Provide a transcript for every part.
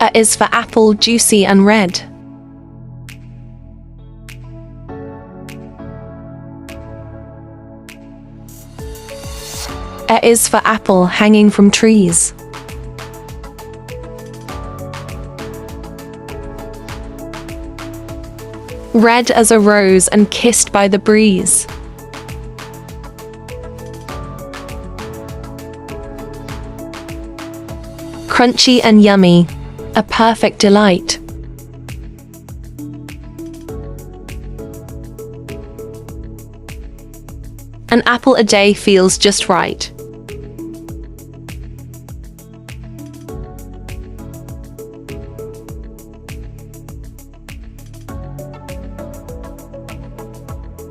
A is for apple, juicy and red. A is for apple, hanging from trees. Red as a rose and kissed by the breeze. Crunchy and yummy, a perfect delight. An apple a day feels just right.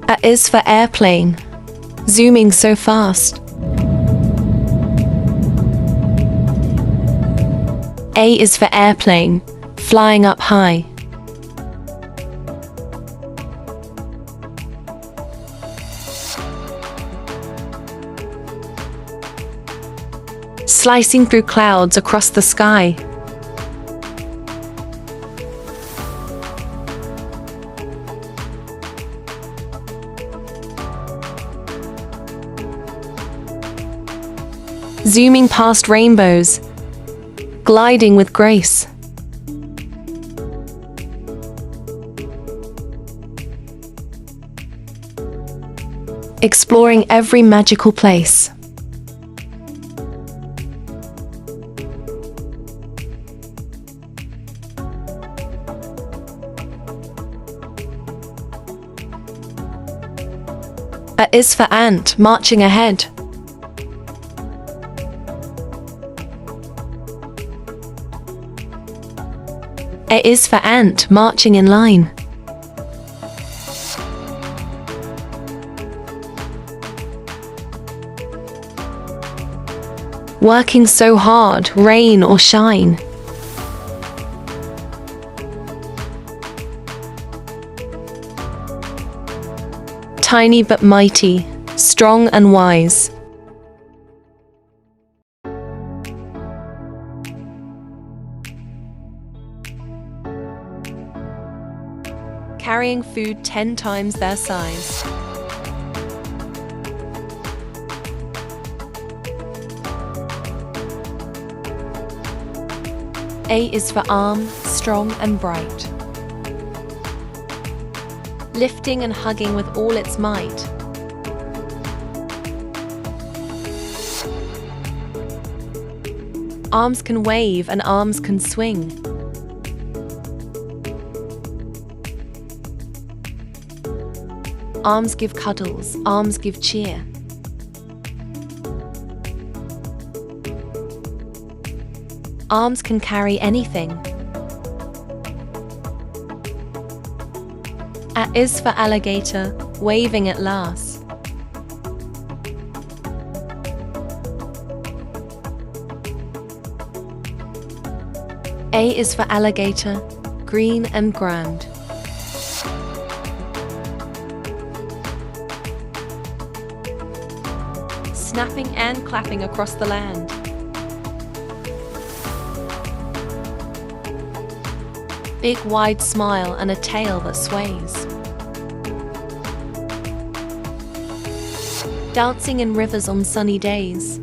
A is for airplane, zooming so fast. A is for airplane, flying up high. Slicing through clouds across the sky. Zooming past rainbows, gliding with grace. Exploring every magical place. A is for ant, marching ahead. A is for ant, marching in line. Working so hard, rain or shine. Tiny but mighty, strong and wise. Carrying food 10 times their size. A is for arm, strong and bright. Lifting and hugging with all its might. Arms can wave and arms can swing. Arms give cuddles, arms give cheer. Arms can carry anything. A is for alligator, waving at last. A is for alligator, green and grand. Snapping and clapping across the land. Big wide smile and a tail that sways. Dancing in rivers on sunny days.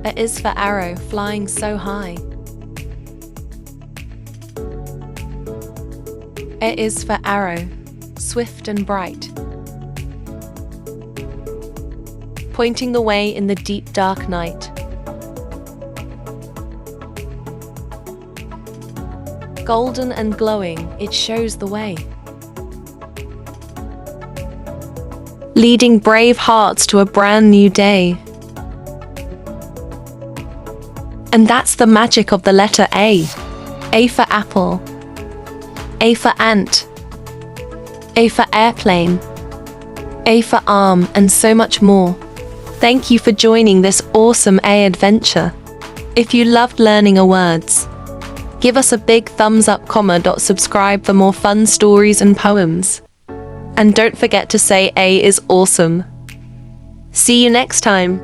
A is for arrow, flying so high. A is for arrow, swift and bright. Pointing the way in the deep dark night. Golden and glowing, it shows the way. Leading brave hearts to a brand new day. And that's the magic of the letter A. A for apple. A for ant. A for airplane. A for arm, and so much more. Thank you for joining this awesome A adventure. If you loved learning our words, give us a big thumbs up, subscribe for more fun stories and poems. And don't forget to say A is awesome. See you next time.